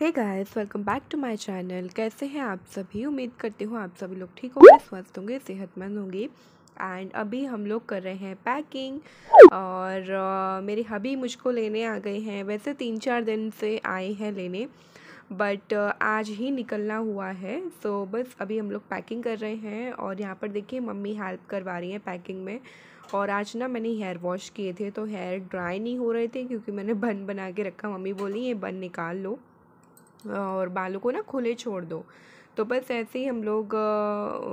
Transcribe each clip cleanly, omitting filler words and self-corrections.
Hey guys, welcome back to my channel. कैसे हैं आप सभी? उम्मीद करती हूँ आप सभी लोग ठीक होंगे, स्वस्थ होंगे, सेहतमंद होंगे। एंड अभी हम लोग कर रहे हैं पैकिंग। और मेरे हबी मुझको लेने आ गए हैं। वैसे 3-4 दिन से आए हैं लेने, बट आज ही निकलना हुआ है। सो बस अभी हम लोग पैकिंग कर रहे हैं। और यहाँ पर देखिए मम्मी हेल्प करवा रही हैं पैकिंग में। और आज ना मैंने हेयर वॉश किए थे तो हेयर ड्राई नहीं हो रहे थे, क्योंकि मैंने बन बना के रखा। मम्मी बोली ये बन निकाल लो और बालों को ना खुले छोड़ दो। तो बस ऐसे ही हम लोग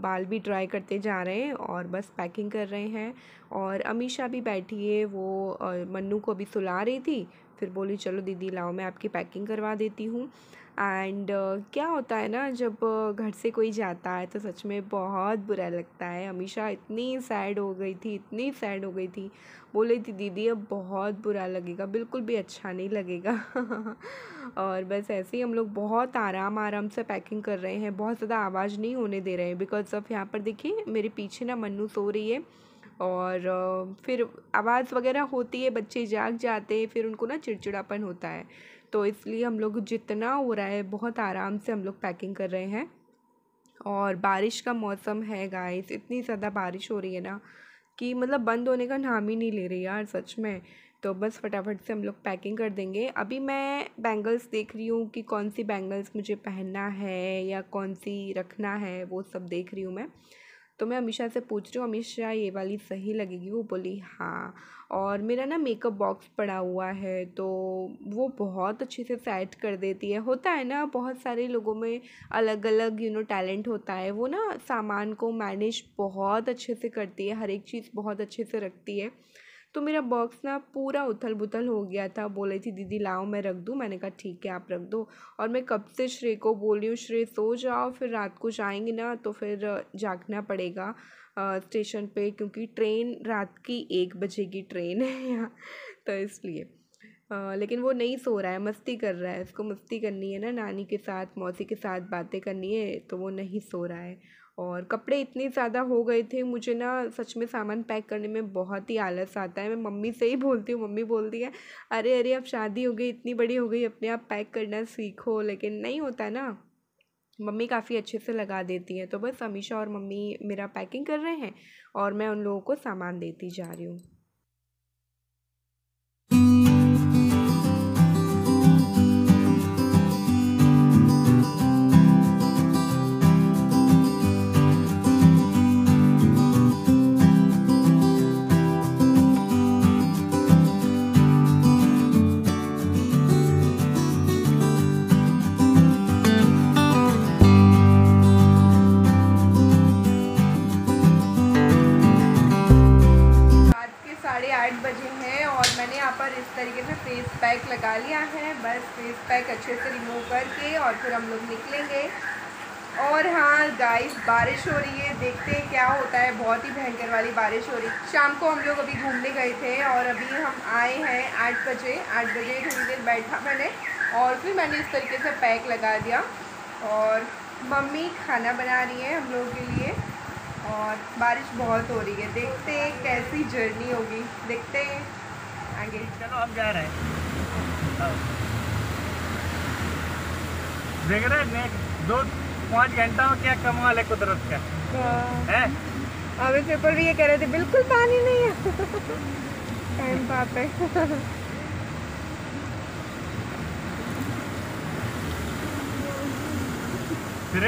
बाल भी ड्राई करते जा रहे हैं और बस पैकिंग कर रहे हैं। और अमीशा भी बैठी है, वो मन्नू को अभी सुला रही थी। फिर बोली चलो दीदी लाओ मैं आपकी पैकिंग करवा देती हूँ। एंड क्या होता है ना, जब घर से कोई जाता है तो सच में बहुत बुरा लगता है। अमीशा इतनी सैड हो गई थी, इतनी सैड हो गई थी। बोल रही थी दीदी अब बहुत बुरा लगेगा, बिल्कुल भी अच्छा नहीं लगेगा। और बस ऐसे ही हम लोग बहुत आराम आराम से पैकिंग कर रहे हैं, बहुत ज़्यादा आवाज़ नहीं होने दे रहे हैं। बिकॉज ऑफ यहाँ पर देखिए मेरे पीछे ना मन्नू सो रही है। और फिर आवाज़ वगैरह होती है, बच्चे जाग जाते हैं, फिर उनको ना चिड़चिड़ापन होता है। तो इसलिए हम लोग जितना हो रहा है बहुत आराम से हम लोग पैकिंग कर रहे हैं। और बारिश का मौसम है गाइस, इतनी ज़्यादा बारिश हो रही है ना कि मतलब बंद होने का नाम ही नहीं ले रही यार, सच में। तो बस फटाफट से हम लोग पैकिंग कर देंगे। अभी मैं बैंगल्स देख रही हूँ कि कौन सी बैंगल्स मुझे पहनना है या कौन सी रखना है, वो सब देख रही हूँ मैं। तो मैं अमीशा से पूछ रही हूँ, अमीशा ये वाली सही लगेगी? वो बोली हाँ। और मेरा ना मेकअप बॉक्स पड़ा हुआ है, तो वो बहुत अच्छे से सेट कर देती है। होता है ना बहुत सारे लोगों में अलग अलग टैलेंट होता है। वो ना सामान को मैनेज बहुत अच्छे से करती है, हर एक चीज़ बहुत अच्छे से रखती है। तो मेरा बॉक्स ना पूरा उथल पुथल हो गया था। बोल रही थी दीदी लाओ मैं रख दूँ। मैंने कहा ठीक है आप रख दो। और मैं कब से श्रेय को बोल रही हूँ श्रेय सो जाओ, फिर रात को जाएंगे ना तो फिर जागना पड़ेगा स्टेशन पे, क्योंकि ट्रेन रात की 1 बजे की ट्रेन है यहाँ। तो इसलिए लेकिन वो नहीं सो रहा है, मस्ती कर रहा है। उसको मस्ती करनी है ना, नानी के साथ मौसी के साथ बातें करनी है, तो वो नहीं सो रहा है। और कपड़े इतने ज़्यादा हो गए थे, मुझे ना सच में सामान पैक करने में बहुत ही आलस आता है। मैं मम्मी से ही बोलती हूँ, मम्मी बोलती है अरे अरे अब शादी हो गई, इतनी बड़ी हो गई, अपने आप पैक करना सीखो। लेकिन नहीं होता ना, मम्मी काफ़ी अच्छे से लगा देती हैं। तो बस अमीशा और मम्मी मेरा पैकिंग कर रहे हैं और मैं उन लोगों को सामान देती जा रही हूँ। रात के 8:30 बजे हैं और मैंने यहाँ पर इस तरीके से फेस पैक लगा लिया है। बस फेस पैक अच्छे से रिमूव करके और फिर हम लोग निकलेंगे। और हाँ गाइस, बारिश हो रही है, देखते हैं क्या होता है। बहुत ही भयंकर वाली बारिश हो रही है। शाम को हम लोग अभी घूमने गए थे और अभी हम आए हैं 8 बजे। 8 बजे थोड़ी देर बैठा मैंने और फिर मैंने इस तरीके से पैक लगा दिया। और मम्मी खाना बना रही है हम लोगों के लिए। और बारिश बहुत हो रही है, देखते हैं कैसी जर्नी होगी, देखते हैं आगे। चलो अब जा रहे हैं। देख रहे हैं 2-5 घंटा में क्या कमाल है कुदरत का है। अभी पेपर भी ये कह रहे थे बिल्कुल पानी नहीं है। टाइम पाप है। फिर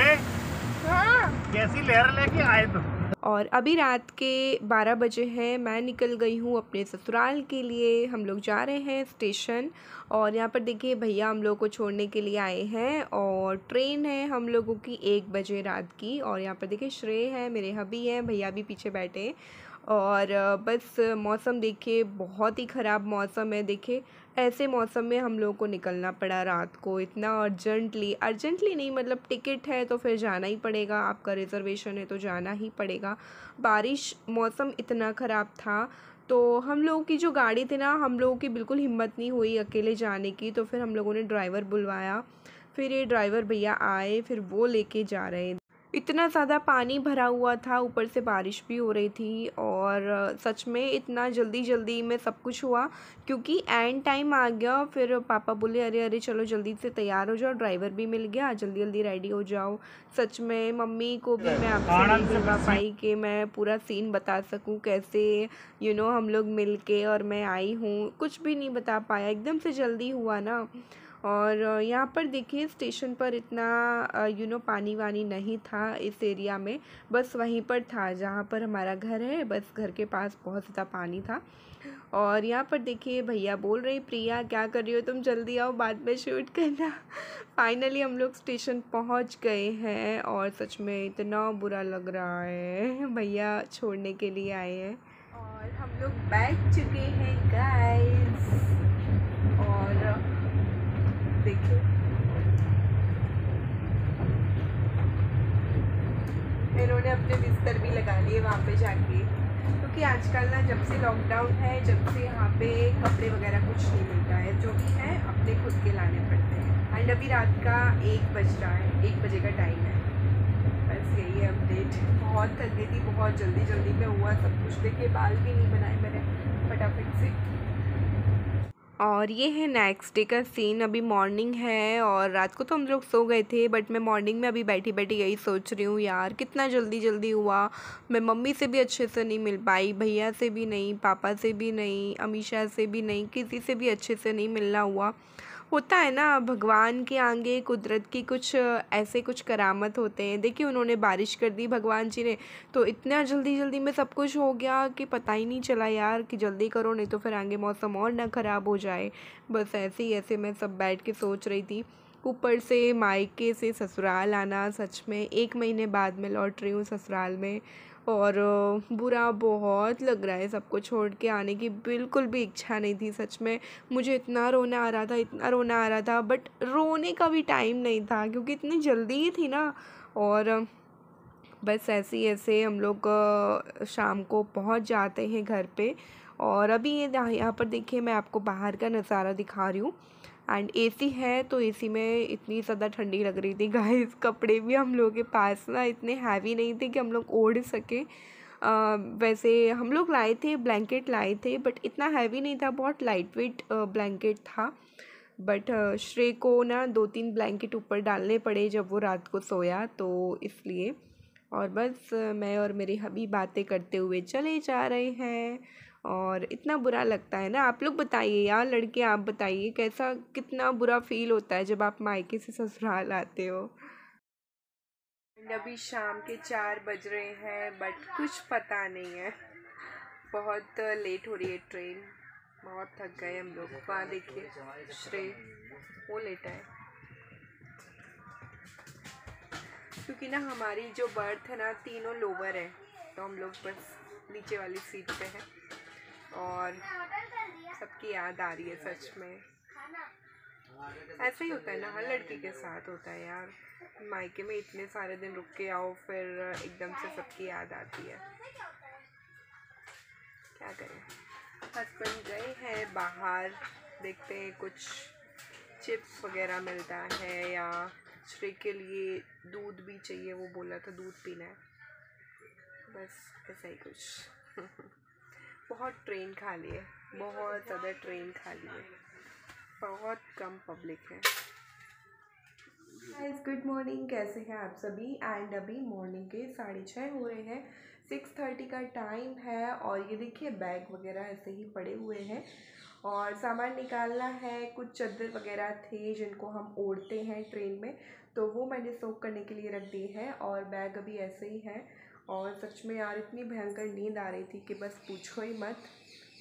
हाँ। कैसी लहर लेके आए तुम? और अभी रात के 12 बजे हैं। मैं निकल गई हूँ अपने ससुराल के लिए। हम लोग जा रहे हैं स्टेशन। और यहाँ पर देखिए भैया हम लोग को छोड़ने के लिए आए हैं और ट्रेन है हम लोगों की 1 बजे रात की। और यहाँ पर देखिए श्रेय है, मेरे हबी हैं, भैया भी पीछे बैठे हैं। और बस मौसम देखिए बहुत ही ख़राब मौसम है। देखिए ऐसे मौसम में हम लोगों को निकलना पड़ा रात को, इतना अर्जेंटली नहीं, मतलब टिकट है तो फिर जाना ही पड़ेगा, आपका रिज़र्वेशन है तो जाना ही पड़ेगा। बारिश मौसम इतना ख़राब था तो हम लोगों की जो गाड़ी थी ना, हम लोगों की बिल्कुल हिम्मत नहीं हुई अकेले जाने की। तो फिर हम लोगों ने ड्राइवर बुलवाया, फिर ये ड्राइवर भैया आए, फिर वो लेके जा रहे हैं। इतना ज़्यादा पानी भरा हुआ था, ऊपर से बारिश भी हो रही थी और सच में इतना जल्दी जल्दी में सब कुछ हुआ क्योंकि एंड टाइम आ गया। फिर पापा बोले अरे अरे चलो जल्दी से तैयार हो जाओ, ड्राइवर भी मिल गया, जल्दी जल्दी रेडी हो जाओ। सच में मम्मी को भी मैं आपसे नहीं मिलवा पाई कि मैं पूरा सीन बता सकूं कैसे हम लोग मिल के और मैं आई हूँ, कुछ भी नहीं बता पाया, एकदम से जल्दी हुआ ना। और यहाँ पर देखिए स्टेशन पर इतना पानी वानी नहीं था इस एरिया में, बस वहीं पर था जहाँ पर हमारा घर है, बस घर के पास बहुत ज़्यादा पानी था। और यहाँ पर देखिए भैया बोल रहे प्रिया क्या कर रही हो तुम, जल्दी आओ बाद में शूट करना। फाइनली हम लोग स्टेशन पहुँच गए हैं और सच में इतना बुरा लग रहा है, भैया छोड़ने के लिए आए हैं और हम लोग बैठ चुके हैं गाइस। और देखिए इन्होंने अपने बिस्तर भी लगा लिए वहाँ पे जाके, क्योंकि आजकल ना जब से लॉकडाउन है, जब से यहाँ पे कपड़े वगैरह कुछ नहीं मिलता है, जो भी है अपने खुद के लाने पड़ते हैं। एंड अभी रात का 1 बज रहा है, 1 बजे का टाइम है। बस यही है अपडेट। बहुत थक गई थी, बहुत जल्दी जल्दी में हुआ सब कुछ। देखिए बाल भी नहीं बनाए मैंने फटाफट से। और ये है नेक्स्ट डे का सीन। अभी मॉर्निंग है और रात को तो हम लोग सो गए थे, बट मैं मॉर्निंग में अभी बैठी बैठी यही सोच रही हूँ यार कितना जल्दी जल्दी हुआ। मैं मम्मी से भी अच्छे से नहीं मिल पाई, भैया से भी नहीं, पापा से भी नहीं, अमीषा से भी नहीं, किसी से भी अच्छे से नहीं मिलना हुआ। होता है ना भगवान के आगे कुदरत की कुछ ऐसे कुछ करामत होते हैं। देखिए उन्होंने बारिश कर दी भगवान जी ने, तो इतना जल्दी जल्दी में सब कुछ हो गया कि पता ही नहीं चला यार कि जल्दी करो नहीं तो फिर आगे मौसम और ना ख़राब हो जाए। बस ऐसे ही ऐसे मैं सब बैठ के सोच रही थी। ऊपर से मायके से ससुराल आना, सच में 1 महीने बाद मैं लौट रही हूँ ससुराल में और बुरा बहुत लग रहा है। सबको छोड़ के आने की बिल्कुल भी इच्छा नहीं थी। सच में मुझे इतना रोना आ रहा था, इतना रोना आ रहा था, बट रोने का भी टाइम नहीं था क्योंकि इतनी जल्दी ही थी ना। और बस ऐसे ही ऐसे हम लोग शाम को पहुंच जाते हैं घर पे। और अभी ये यहाँ पर देखिए मैं आपको बाहर का नज़ारा दिखा रही हूँ एंड एसी है, तो एसी में इतनी ज़्यादा ठंडी लग रही थी गाइस। कपड़े भी हम लोग के पास ना इतने हैवी नहीं थे कि हम लोग ओढ़ सके। वैसे हम लोग लाए थे, ब्लैंकेट लाए थे, बट इतना हैवी नहीं था, बहुत लाइट वेट ब्लैंकेट था। बट श्रेय को ना 2-3 ब्लैंकेट ऊपर डालने पड़े जब वो रात को सोया, तो इसलिए। और बस मैं और मेरे हबी बातें करते हुए चले जा रहे हैं और इतना बुरा लगता है ना। आप लोग बताइए यार लड़के, आप बताइए कैसा कितना बुरा फील होता है जब आप मायके से ससुराल आते हो। अभी शाम के 4 बज रहे हैं बट कुछ पता नहीं है, बहुत लेट हो रही है ट्रेन, बहुत थक गए हम लोग। वहाँ देखिए श्रेय वो लेटा है क्योंकि ना हमारी जो बर्थ है ना तीनों लोअर है, तो हम लोग बस नीचे वाली सीट पे हैं और सबकी याद आ रही है। सच में ऐसा ही होता है ना, हर लड़की के साथ होता है यार। मायके में इतने सारे दिन रुक के आओ फिर एकदम से सबकी याद आती है, क्या करें। हस्बैंड गए हैं बाहर, देखते हैं कुछ चिप्स वगैरह मिलता है या श्रेय के लिए दूध भी चाहिए, वो बोला था दूध पीना है, बस ऐसा ही कुछ। बहुत ट्रेन खाली है, बहुत ज़्यादा ट्रेन खाली है, बहुत कम पब्लिक है। गाइस गुड मॉर्निंग, कैसे हैं आप सभी। एंड अभी मॉर्निंग के 6:30 हो रहे हैं, 6:30 का टाइम है। और ये देखिए बैग वगैरह ऐसे ही पड़े हुए हैं और सामान निकालना है। कुछ चादर वगैरह थे जिनको हम ओढ़ते हैं ट्रेन में, तो वो मैंने सोक करने के लिए रख दिए हैं और बैग अभी ऐसे ही है। और सच में यार इतनी भयंकर नींद आ रही थी कि बस पूछो ही मत,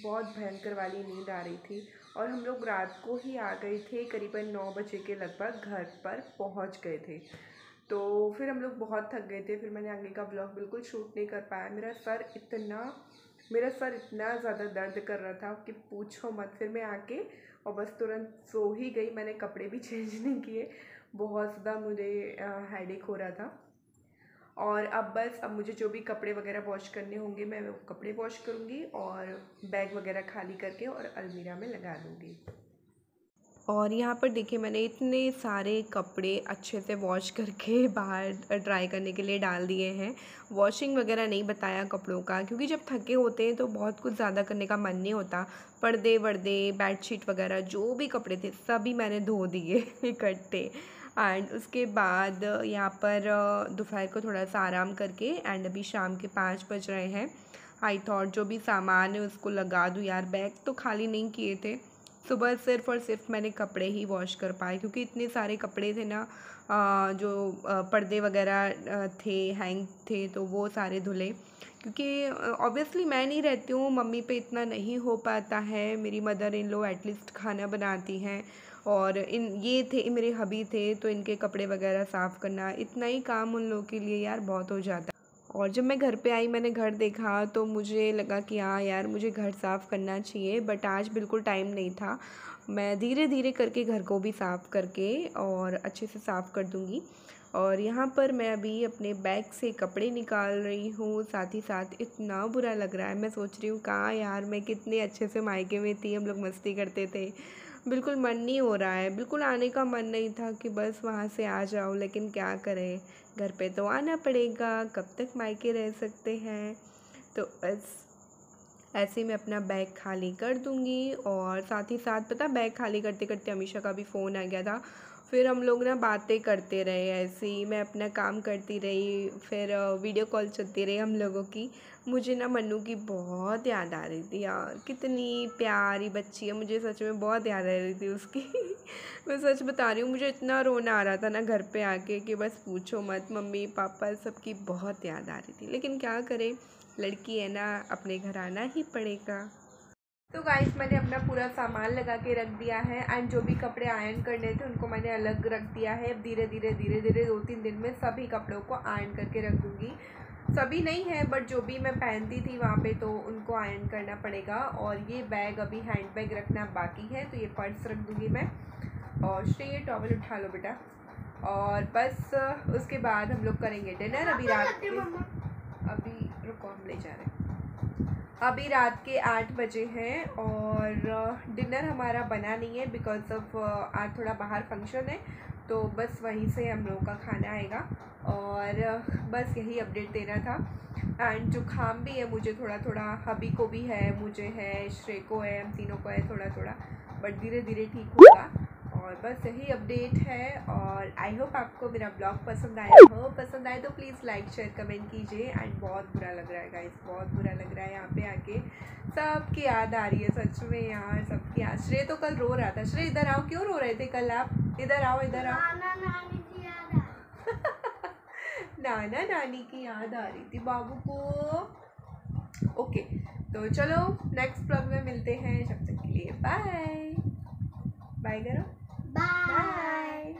बहुत भयंकर वाली नींद आ रही थी। और हम लोग रात को ही आ गए थे, करीबन 9 बजे के लगभग घर पर पहुंच गए थे। तो फिर हम लोग बहुत थक गए थे, फिर मैंने आगे का ब्लॉग बिल्कुल शूट नहीं कर पाया। मेरा सर इतना ज़्यादा दर्द कर रहा था कि पूछो मत। फिर मैं आके और बस तुरंत सो ही गई, मैंने कपड़े भी चेंज नहीं किए, बहुत ज़्यादा मुझे हेडेक हो रहा था। और अब मुझे जो भी कपड़े वगैरह वॉश करने होंगे मैं वो कपड़े वॉश करूँगी और बैग वगैरह खाली करके और अलमीरा में लगा दूँगी। और यहाँ पर देखिए मैंने इतने सारे कपड़े अच्छे से वॉश करके बाहर ड्राई करने के लिए डाल दिए हैं। वॉशिंग वगैरह नहीं बताया कपड़ों का, क्योंकि जब थके होते हैं तो बहुत कुछ ज़्यादा करने का मन नहीं होता। पर्दे वर्दे बेडशीट वगैरह जो भी कपड़े थे सभी मैंने धो दिए इकट्ठे। एंड उसके बाद यहाँ पर दोपहर को थोड़ा सा आराम करके एंड अभी शाम के 5 बज रहे हैं। आई थॉट जो भी सामान है उसको लगा दूँ यार, बैग तो खाली नहीं किए थे। सुबह सिर्फ़ और सिर्फ मैंने कपड़े ही वॉश कर पाए, क्योंकि इतने सारे कपड़े थे ना, जो पर्दे वगैरह थे हैंग थे तो वो सारे धुले। क्योंकि ऑब्वियसली मैं नहीं रहती हूँ, मम्मी पे इतना नहीं हो पाता है। मेरी मदर इन लो एटलीस्ट खाना बनाती हैं, और ये थे मेरे हबी थे, तो इनके कपड़े वगैरह साफ़ करना इतना ही काम उन लोगों के लिए यार बहुत हो जाता है। और जब मैं घर पे आई मैंने घर देखा तो मुझे लगा कि हाँ यार मुझे घर साफ़ करना चाहिए, बट आज बिल्कुल टाइम नहीं था। मैं धीरे धीरे करके घर को भी साफ़ करके और अच्छे से साफ़ कर दूँगी। और यहाँ पर मैं अभी अपने बैग से कपड़े निकाल रही हूँ, साथ ही साथ इतना बुरा लग रहा है। मैं सोच रही हूँ कहाँ यार मैं कितने अच्छे से मायके में थी, हम लोग मस्ती करते थे। बिल्कुल मन नहीं हो रहा है, बिल्कुल आने का मन नहीं था कि बस वहाँ से आ जाओ, लेकिन क्या करें, घर पे तो आना पड़ेगा, कब तक मायके रह सकते हैं। तो बस ऐसे मैं अपना बैग खाली कर दूँगी। और साथ ही साथ पता बैग खाली करते करते अमीशा का भी फ़ोन आ गया था। फिर हम लोग ना बातें करते रहे ऐसे ही, मैं अपना काम करती रही, फिर वीडियो कॉल चलती रही हम लोगों की। मुझे ना मन्नू की बहुत याद आ रही थी यार, कितनी प्यारी बच्ची है, मुझे सच में बहुत याद आ रही थी उसकी मैं सच बता रही हूँ, मुझे इतना रोना आ रहा था ना घर पे आके कि बस पूछो मत। मम्मी पापा सबकी बहुत याद आ रही थी, लेकिन क्या करें, लड़की है ना, अपने घर आना ही पड़ेगा। तो गाइस मैंने अपना पूरा सामान लगा के रख दिया है, एंड जो भी कपड़े आयरन करने थे उनको मैंने अलग रख दिया है। धीरे धीरे 2-3 दिन में सभी कपड़ों को आयरन करके रख दूँगी। सभी नहीं है बट जो भी मैं पहनती थी वहाँ पे तो उनको आयरन करना पड़ेगा। और ये बैग अभी हैंड बैग रखना बाकी है, तो ये पर्स रख दूँगी मैं। और श्रेय ये टॉवल उठा लो बेटा। और बस उसके बाद हम लोग करेंगे डिनर। अभी रात के अभी रुको हम ले जा रहे हैं। अभी रात के 8 बजे हैं और डिनर हमारा बना नहीं है बिकॉज़ ऑफ आज थोड़ा बाहर फंक्शन है, तो बस वहीं से हम लोगों का खाना आएगा। और बस यही अपडेट देना था। एंड जुकाम भी है मुझे थोड़ा थोड़ा, हबी को भी है, मुझे है, श्रेय को है, हम तीनों को है थोड़ा थोड़ा, बट धीरे धीरे ठीक होगा। और बस यही अपडेट है। और आई होप आपको मेरा ब्लॉग पसंद आया हो। पसंद आए तो प्लीज़ लाइक शेयर कमेंट कीजिए। एंड बहुत बुरा लग रहा है गाइस, बहुत बुरा लग रहा है यहाँ पे आके, सबकी याद आ रही है सच में यार, सबकी याद। श्रेय तो कल रो रहा था। श्रेय इधर आओ, क्यों रो रहे थे कल आप? इधर आओ इधर आओ। नाना नानी की याद नाना नानी की याद आ रही थी बाबू को। ओके तो चलो नेक्स्ट ब्लॉग में मिलते हैं, जब तक के लिए बाय बाय करो। बाय।